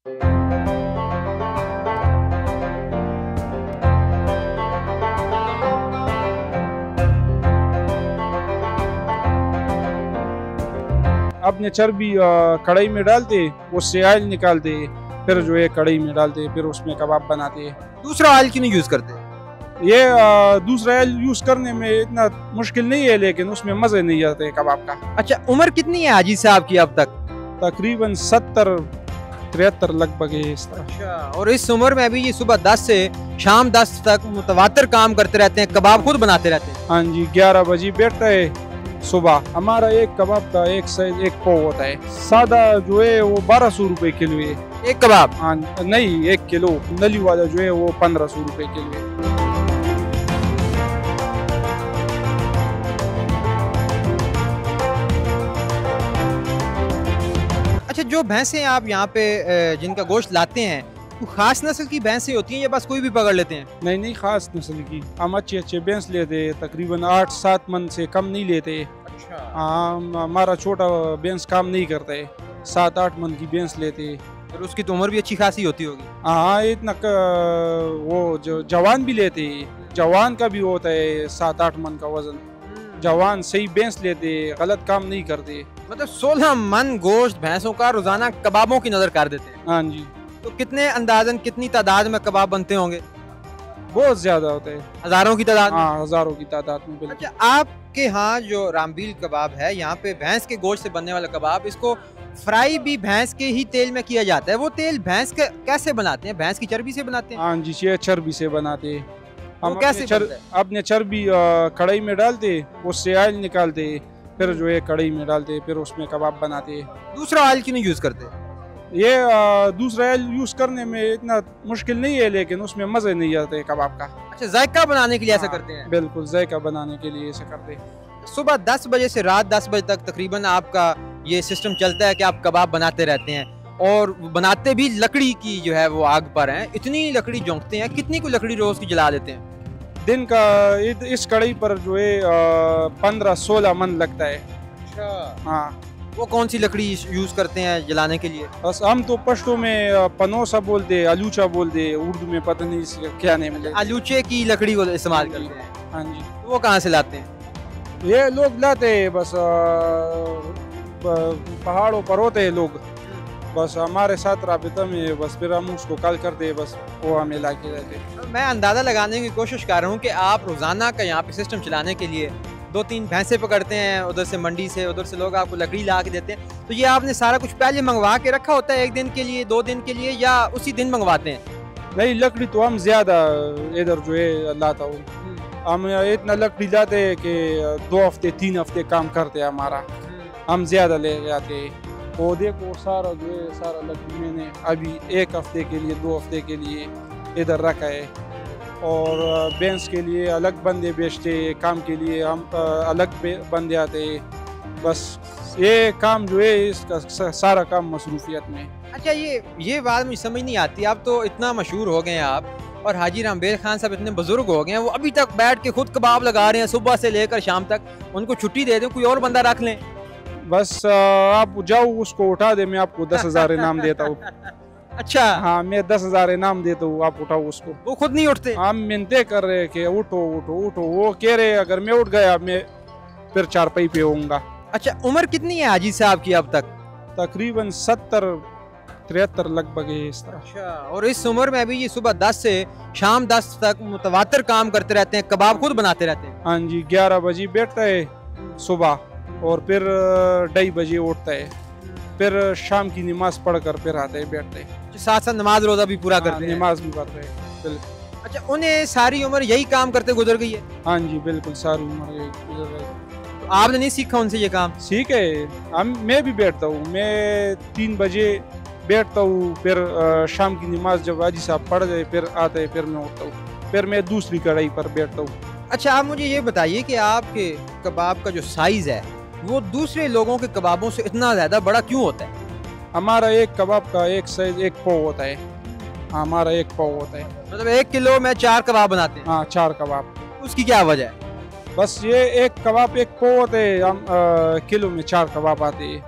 अपने चर्बी कढ़ाई में डालते, उससे ऑयल निकालते, फिर जो है कढ़ाई में डालते, फिर उसमें कबाब बनाते। दूसरा ऑयल क्यों नहीं यूज करते? ये दूसरा ऑयल यूज करने में इतना मुश्किल नहीं है, लेकिन उसमें मजे नहीं आते कबाब का। अच्छा, उम्र कितनी है हाजी साहब की अब तक? तकरीबन 70-73 लगभग है इस तरह। अच्छा, और इस उम्र में भी ये सुबह 10 से शाम 10 तक मुतवातर काम करते रहते हैं, कबाब खुद बनाते रहते हैं? हाँ जी, 11 बजे बैठता है सुबह। हमारा एक कबाब का एक साइज एक पाव होता है। सादा जो है वो 1200 रुपए किलो है एक कबाब। हाँ नहीं, 1 किलो। नली वाला जो है वो 1500 रुपए किलो है। अच्छा, जो भैंसें आप यहाँ पे जिनका गोश्त लाते हैं, वो खास नस्ल की भैंसें होती हैं या बस कोई भी पकड़ लेते हैं? नहीं नहीं, खास नस्ल की। हम अच्छे अच्छे भैंस लेते, तकरीबन 8-7 मन से कम नहीं लेते। अच्छा। हाँ, हमारा छोटा भैंस काम नहीं करता है, 7-8 मन की भैंस लेते। और उसकी तो उम्र भी अच्छी खासी होती होगी। हाँ, इतना वो जो जवान भी लेते, जवान का भी होता है 7-8 मन का वजन। जवान सही भैंस लेते, गलत काम नहीं करते। मतलब 16 मन गोश्त भैंसों का रोजाना कबाबों की नजर कर देते हैं। हाँ जी। तो कितने अंदाजन कितनी तादाद में कबाब बनते होंगे? बहुत ज्यादा होते हैं, हजारों की तादाद में? हाँ, हजारों की तादाद में। बिल्कुल। अच्छा, आपके यहाँ जो रामबील कबाब है, यहाँ पे भैंस के गोश्त से बनने वाला कबाब, इसको फ्राई भी भैंस के ही तेल में किया जाता है। वो तेल भैंस के कैसे बनाते हैं? भैंस की चर्बी से बनाते हैं? हाँ जी, ये चर्बी से बनाते। हम कैसे अपने चर्बी कढ़ाई में डालते, उससे ऑयल निकालते, फिर जो है कढ़ाई में डालते, फिर उसमें कबाब बनाते। दूसरा ऑयल क्यों नहीं यूज करते? ये दूसरा ऑयल यूज करने में इतना मुश्किल नहीं है, लेकिन उसमें मजे नहीं आते कबाब का। अच्छा, जायका बनाने के लिए ऐसा करते हैं? बिल्कुल, जायका बनाने के लिए ऐसा करते। सुबह 10 बजे से रात 10 बजे तक तकरीबन आपका ये सिस्टम चलता है कि आप कबाब बनाते रहते हैं, और बनाते भी लकड़ी की जो है वो आग पर हैं। इतनी लकड़ी जोंकते हैं, कितनी को लकड़ी रोज की जला देते हैं? दिन का इस कढ़ाई पर जो है 15-16 मन लगता है। अच्छा। हाँ। वो कौन सी लकड़ी यूज करते हैं जलाने के लिए? बस हम तो पश्तो में पनोसा बोलते, अलूचा बोलते, उर्दू में पता नहीं क्या नेम है। अलूचे की लकड़ी को इस्तेमाल करते हैं? हाँ जी। तो वो कहाँ से लाते हैं? ये लोग लाते हैं, बस पहाड़ों पर होते हैं लोग, बस हमारे साथ राबिता में, बस फिर हम उसको कॉल करते हैं, बस वो हमें ला के रहते हैं। मैं अंदाज़ा लगाने की कोशिश कर रहा हूँ कि आप रोज़ाना का यहाँ पे सिस्टम चलाने के लिए 2-3 भैंसें पकड़ते हैं, उधर से मंडी से, उधर से लोग आपको लकड़ी ला के देते हैं। तो ये आपने सारा कुछ पहले मंगवा के रखा होता है 1 दिन के लिए, 2 दिन के लिए, या उसी दिन मंगवाते हैं? नहीं, लकड़ी तो हम ज्यादा इधर जो है लाता हूँ। हम इतना लकड़ी लाते हैं कि 2 हफ्ते 3 हफ्ते काम करते हैं हमारा। हम ज्यादा ले जाते हैं। वो देखो सारा जो है, सारा लकड़ी मैंने अभी 1 हफ्ते के लिए, 2 हफ्ते के लिए इधर रखा है। और बेंस के लिए अलग बंदे बेचते, काम के लिए हम अलग बंदे आते। बस ये काम जो है, इसका सारा काम मसरूफियत में। अच्छा, ये बात मुझे समझ नहीं आती। आप तो इतना मशहूर हो गए हैं आप, और हाजी रामबेल खान साहब इतने बुजुर्ग हो गए हैं, वो अभी तक बैठ के खुद कबाब लगा रहे हैं सुबह से लेकर शाम तक। उनको छुट्टी दे दें, कोई और बंदा रख लें। बस आप जाओ, उसको उठा दे, मैं आपको 10,000 इनाम देता हूँ। अच्छा। हाँ, मैं 10,000 इनाम देता हूँ, आप उठाओ उसको। वो खुद नहीं उठते? हम मिन्नतें कर रहे कि उठो उठो उठो, वो कह रहे अगर मैं उठ गया मैं फिर चारपाई पे होऊंगा। अच्छा, उम्र कितनी है हाजी साहब की अब तक? तकरीबन 70-73 लगभग है इस तरह। अच्छा, और इस उम्र में भी ये सुबह 10 से शाम 10 तक मुतवातर काम करते रहते हैं, कबाब खुद बनाते रहते हैं? हाँ जी, 11 बजे बैठता है सुबह, और फिर 2:30 बजे उठता है, फिर शाम की नमाज पढ़कर फिर आता है, बैठता है। साथ साथ नमाज रोजा भी पूरा करते हैं? नमाज भी पढ़ते हैं। अच्छा, उन्हें सारी उम्र यही काम करते गुजर गई है? हाँ जी, बिल्कुल, सारी उम्र यही गुजर गई। तो आपने नहीं सीखा उनसे ये काम? सीख है, मैं भी बैठता हूँ। मैं 3 बजे बैठता हूँ, फिर शाम की नमाज जब हाजी साहब पढ़ जाए फिर आता है, फिर मैं उठता हूँ, फिर मैं दूसरी कढ़ाई पर बैठता हूँ। अच्छा, आप मुझे ये बताइए कि आपके कबाब का जो साइज है वो दूसरे लोगों के कबाबों से इतना ज्यादा बड़ा क्यों होता है? हमारा एक कबाब का एक साइज 1 पाव होता है। हमारा 1 पाव होता है। मतलब 1 किलो में 4 कबाब बनाते हैं? हाँ, 4 कबाब। उसकी क्या वजह है? बस ये एक कबाब 1 पाव होते हैं, हम किलो में 4 कबाब आते हैं।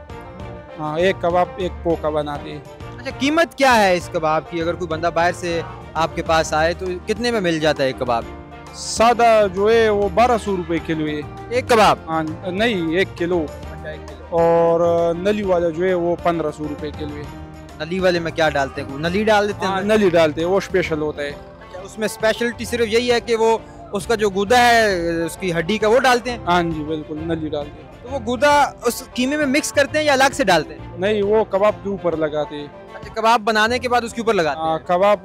हाँ, एक कबाब 1 पाव का बनाते हैं। अच्छा, कीमत क्या है इस कबाब की? अगर कोई बंदा बाहर से आपके पास आए तो कितने में मिल जाता है एक कबाब? सादा जो है वो 1200 रुपये किलो है। एक कबाब? हाँ नहीं, 1 किलो। अच्छा, 1 किलो। और नली वाला जो है वो 1500 रुपये किलो है। नली वाले में क्या डालते हैं? नली डाल देते हैं हाँ, अंदर? नली डालते हैं, वो स्पेशल होता है। अच्छा, उसमें स्पेशलिटी सिर्फ यही है कि वो उसका जो गूदा है उसकी हड्डी का वो डालते हैं? हाँ जी बिल्कुल, नली डालते हैं। तो वो गूदा उस कीमे में मिक्स करते हैं या अलग से डालते हैं? नहीं, वो कबाब के ऊपर लगाते हैं। अच्छा, कबाब बनाने के बाद उसके ऊपर लगाते हैं? कबाब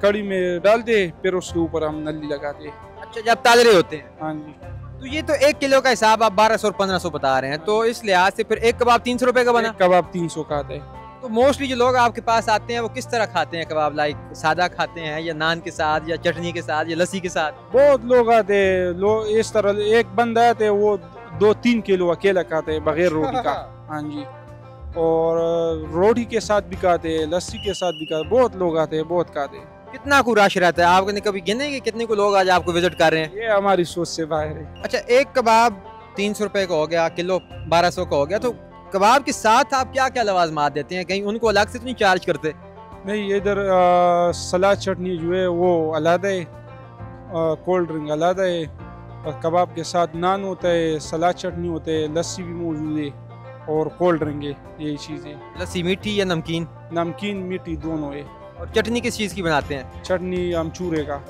कड़ी में डालते हैं, फिर उसके ऊपर हम नली लगाते हैं। अच्छा, जब ताल रहे होते हैं। हाँ जी। तो ये तो 1 किलो का हिसाब आप 1200 और 1500 बता रहे हैं, तो इस लिहाज से फिर एक कबाब 300 रुपए का बना। एक कबाब 300 का आता है। तो मोस्टली जो लोग आपके पास आते हैं वो किस तरह खाते हैं कबाब? लाइक सादा खाते हैं या नान के साथ या चटनी के साथ या लस्सी के साथ? बहुत लोग आते हैं, लोग इस तरह, एक बंदा आते है वो 2-3 किलो अकेला खाते हैं बगैर रोटी का। हाँ जी। और रोटी के साथ भी खाते हैं, लस्सी के साथ भी खाते हैं। बहुत लोग आते हैं, बहुत खाते हैं। कितना को रश रहता है? आपने कभी गिने कि कितने को लोग आज आपको विजिट कर रहे हैं? ये हमारी सोच से बाहर है। अच्छा, एक कबाब 300 रुपए का हो गया, किलो 1200 का हो गया, तो कबाब के साथ आप क्या क्या लवाजमात देते हैं? कहीं उनको अलग से तो नहीं चार्ज करते? नहीं, इधर सलाद चटनी जो है वो अलग है, कोल्ड ड्रिंक अलग है, और कबाब के साथ नान होता है, सलाद चटनी होता है, लस्सी भी मौजूद है और कोल्ड ड्रिंक है। यही चीज़ें। लस्सी मीठी या नमकीन? नमकीन मीठी दोनों है। और चटनी किस चीज़ की बनाते हैं? चटनी अमचूरे का।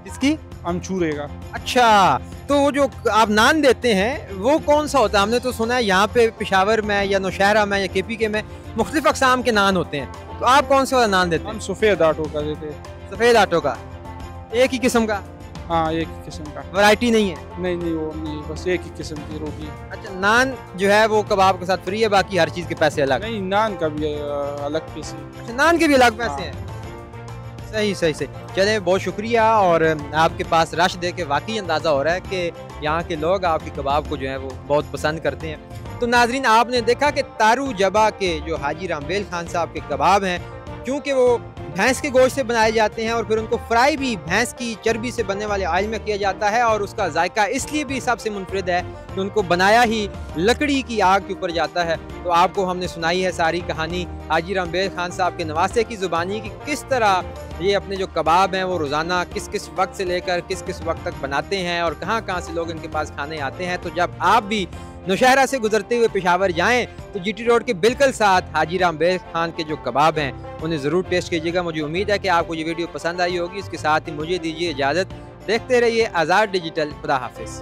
इसकी? अमचूरे का। अच्छा, तो वो जो आप नान देते हैं वो कौन सा होता है? हमने तो सुना है यहाँ पे पेशावर में या नौशहरा में या KP में मुख्तलिफ अक़साम के नान होते हैं, तो आप कौन सा वाला नान देते हम हैं? सफ़ेद आटो का देते हैं। सफ़ेद आटो का? एक ही किस्म का? हाँ, एक ही किस्म का। वैरायटी नहीं है? नहीं नहीं, वो नहीं, बस एक ही किस्म की रोटी। अच्छा, नान जो है वो कबाब के साथ फ्री है, बाकी हर चीज़ के पैसे अलग? नहीं, नान का भी अलग पैसे। अच्छा, नान के भी अलग पैसे हाँ। हैं? सही सही सही। चले, बहुत शुक्रिया। और आपके पास रश देख के वाकई अंदाज़ा हो रहा है कि यहाँ के लोग आपके कबाब को जो है वो बहुत पसंद करते हैं। तो नाजरीन, आपने देखा कि तारू जबा के जो हाजी रामबेल खान साहब के कबाब हैं, क्योंकि वो भैंस के गोश्त से बनाए जाते हैं और फिर उनको फ्राई भी भैंस की चर्बी से बनने वाले ऑयल में किया जाता है, और उसका जायका इसलिए भी सबसे मुनफरिद है कि उनको बनाया ही लकड़ी की आग के ऊपर जाता है। तो आपको हमने सुनाई है सारी कहानी हाजी रामबेल खान साहब के नवासे की ज़ुबानी की, किस तरह ये अपने जो कबाब हैं वो रोज़ाना किस किस वक्त से लेकर किस किस वक्त तक बनाते हैं और कहाँ कहाँ से लोग इनके पास खाने आते हैं। तो जब आप भी नौशहरा से गुजरते हुए पेशावर जाएं तो GT रोड के बिल्कुल साथ हाजी रामबेल खान के जो कबाब हैं उन्हें ज़रूर टेस्ट कीजिएगा। मुझे उम्मीद है कि आपको ये वीडियो पसंद आई होगी। इसके साथ ही मुझे दीजिए इजाज़त। देखते रहिए आज़ाद डिजिटल। खुदा हाफिज़।